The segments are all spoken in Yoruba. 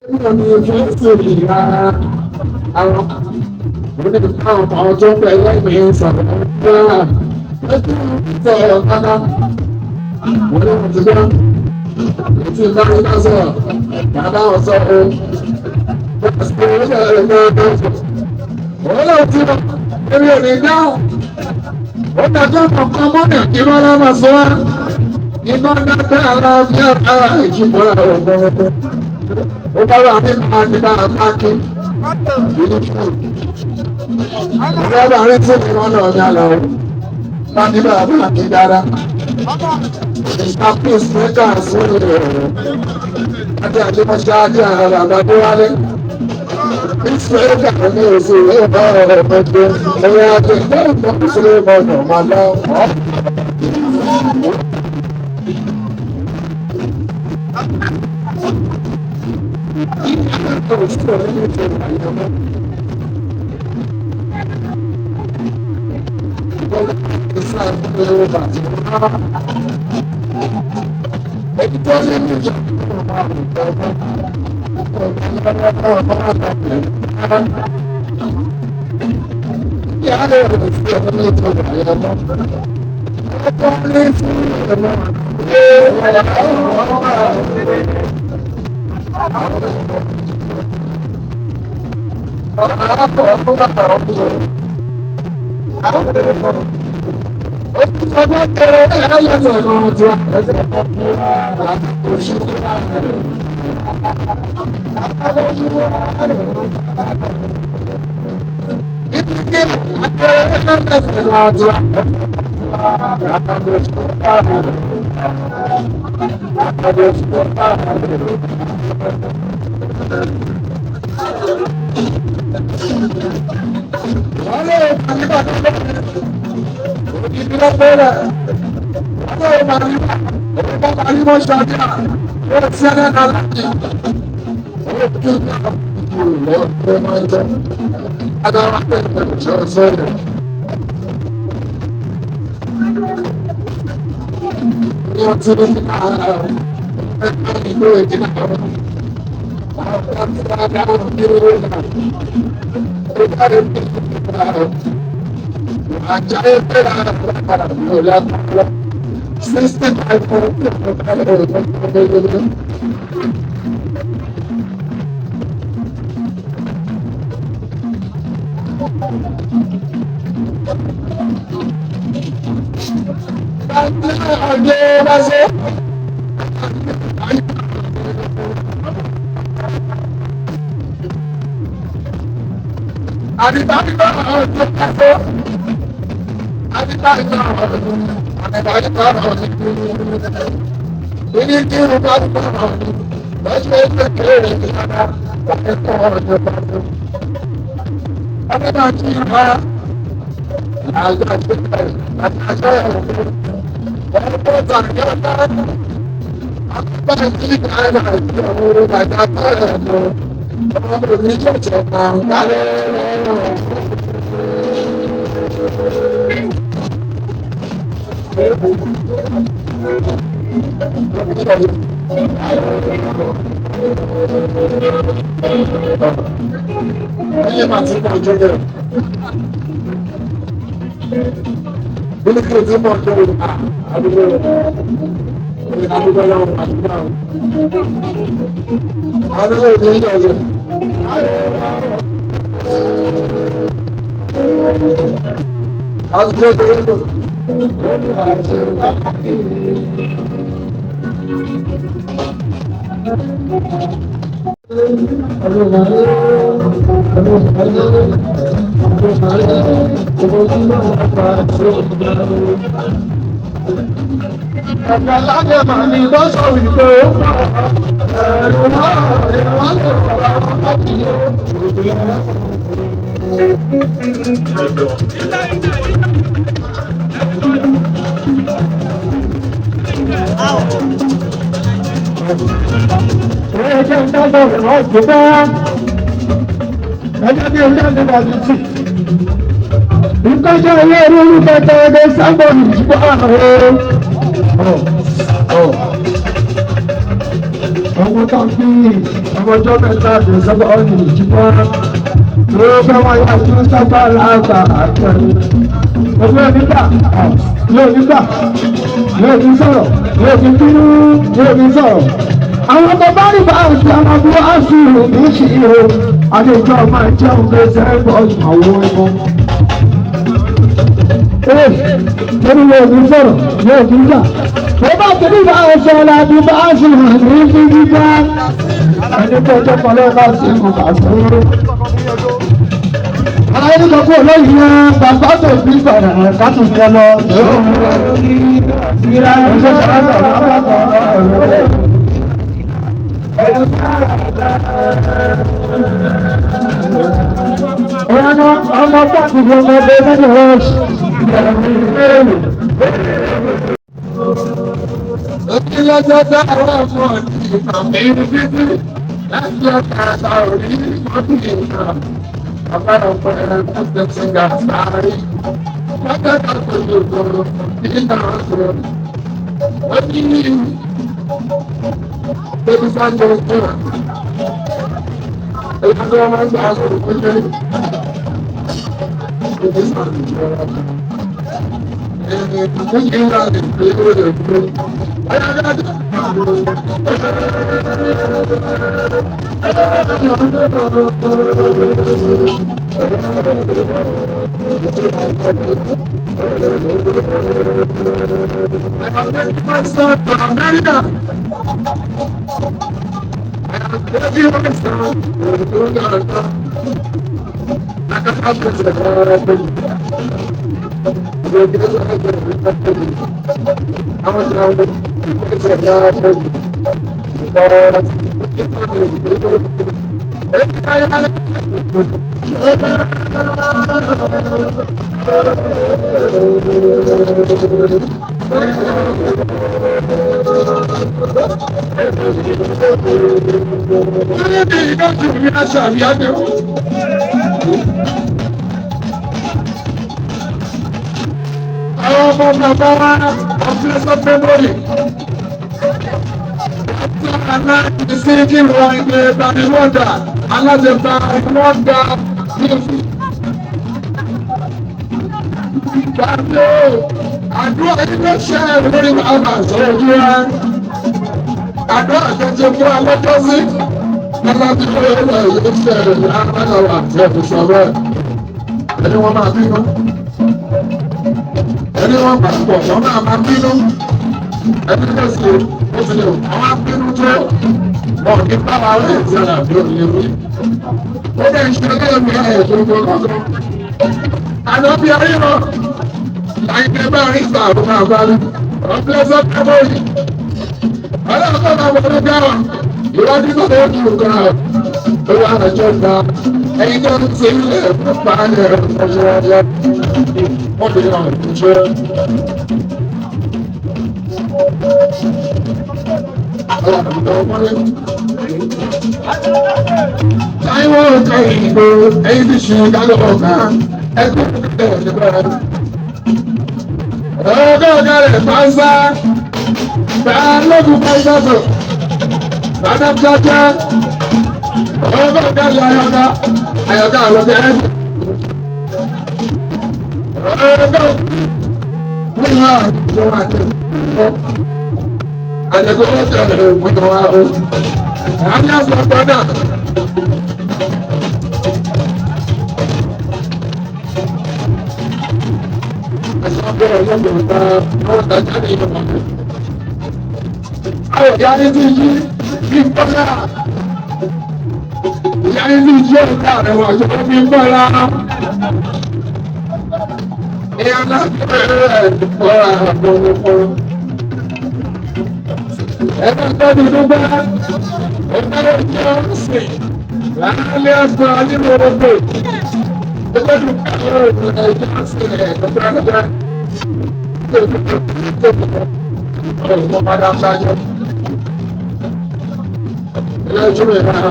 Ní ojú ìsòrí rárá àwọn oníkàwọn ọjọ́ pẹ̀lú ẹ̀mí sọ̀rọ̀ rárá lójú ìtọ̀ ọ̀kadà wọ́n ní wọ́n ti gbọ́ ètí ìdáhùn náà sọ̀rọ̀ bàbá wọn sọ ọ́ wọ́n lọ sí wọn eré òní dáhùn ó dájọ́ kọ̀ọ̀kan mọ́nà kí wọ́n lọ́ máa sọ wá iná dábẹ́ aláàbíà ara ìjìbọn àwọn ọ̀gbọ́n ó bá wà ní àdìbà àpáàkì ìlú fún ọ̀gá bá rí tí mi wọ́n náà ní àlọ́ àdìbà àpáàkì dára ìtàkùn ìsìnkà sí rẹ̀ àti àdìmọ̀ṣẹ́ àti àrà àbádé wálé ìsìnkà ní oṣù ìwé ọ̀rọ̀ mẹ́jọ ẹ̀yà àti ìgbẹ́ ìgbẹ́ mọ́nà máa lọ ọmọ tó ń bí ọmọjọ́ mẹ́ta lè sọ́kọ̀ ọ̀nì ìjìbọn ló fẹ́ wọ́n yá fún sábà láàbà àtẹ̀lé ọmọ nígbà yóò nígbà yóò ní sọ̀rọ̀ yóò ní bínú yóò ní sọ̀rọ̀ àwọn tó bá rí bá àti àwọn abúlé àṣìlò ní ìṣirò àlejò máa jẹun gbèsè ẹ̀kọ́ àwọn ẹ̀kọ́. Lórí yóò ní sọ̀rọ̀ yóò ní jà. Tó bá ti ní bá ọ̀sẹ̀ láti bá àṣìlò ní ìṣirò já. Ẹni tó jẹ́ pọ̀lẹ́ bá sí ìlú àṣírí. Àwọn ẹni kan kúrò lẹ́yìn náà bàbá tó fi sọ̀rọ̀ ẹ̀ka tó fi lọ. Ọmọ pàtàkì ọmọ ọdẹ mẹ́rin rọ́ọ̀ṣì. Òkè lọ́jọ́ dáhùn ọmọ ìgbàmí títí láti ọ̀tà àtà orí mọ́tì ìgbà. Àbára ọ̀pọ̀ ẹ̀rọ tó ti gà sáré. Lọ́jọ́ tó ti gbòòrò nígbà ọ̀sẹ̀. Ó ní Baby Sunday is here. It's going on the house with me. Baby Sunday is here. And we get out and play with it. My son from America. Àdúrà ilé iṣẹ́ lórí àwọn àṣọyọ̀ jíra. Àdúrà àjọjọ fún alọ́jọ́sí. Lọ́lájú lórí ilé iṣẹ́ rẹ̀ aláwọ̀ àti ẹ̀fùsọ̀ rẹ̀. Ẹni wọ́n máa bínú. Ẹni wọ́n máa pọ̀ wọ́n máa bínú. Ẹni tó sì ó sì lè wọ́n bínú tó. Wọ́n ní báwa rẹ̀ ti ara bí òní rí. Ó dẹ̀ ń ṣe ẹgbẹ́ mi ẹ̀ tó gbogbo. Àná bí ayé wọn. Láìpẹ́ bá rí ìgbàlú máa bá rí. Ọ̀pẹ́lẹ́sọ̀ tẹ́lẹ̀ yìí. Ọlọ́pàá máa wọlé dáwà. Ìwádìí tó lè dùn gan-an. Ó wà lọ́jọ́ gba. Ẹyin tó ń ti ilé fún pàálí ẹ̀rọ ìfọ̀ṣẹ́ ọjọ́. Wọ́n lè ràn ìjọ. Táíwò kan ìgbò ẹyin tí ṣe gálọ̀ ọ̀gá. Ẹgbẹ́ ìgbẹ́ ìgbẹ́ ọgọ́gọ́ rẹ̀ pàṣẹ balógun pàṣẹ tó bàtà kíákíá ọgọ́gọ́ rẹ̀ ayọ̀ká àlọ́kẹ́ ọgọ́ wíwá ìjọba àti àjẹkọ́ ọ̀tẹ̀ ìwọ̀n wa o àmì àṣọ gbọ́dọ̀. Ìyá ní ti yí bí bọ́lá. Ìyá ní ti yí ọ̀gá rẹ̀ wọ̀ ṣe bí bọ́lá. Ìyá náà bẹ̀rẹ̀ bọ́lá àbọ̀wọ̀pọ̀. Ẹgbẹ́ tọ́jú dúpẹ́. Ẹgbẹ́ ìjọ sìn. Láàlẹ́ ọ̀sán nínú ọgbẹ́. Ẹgbẹ́ dúpẹ́ lọ́rọ̀ ìjọ sìn ẹ̀ẹ́dọ́gbẹ́. Ọ̀rọ̀ padà ṣáájú. Ilé ẹjọ́ rẹ̀ náà.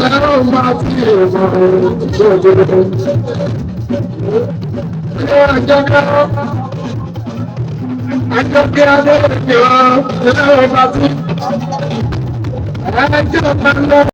Lẹ́rọ̀ máa fi èrò tó òjòrò. Ilé ẹjọ́ kẹ́rọ. Àjọkẹ́ adé ìwọ̀n ìlànà ìbátí. Ẹjọ́ máa ń lọ.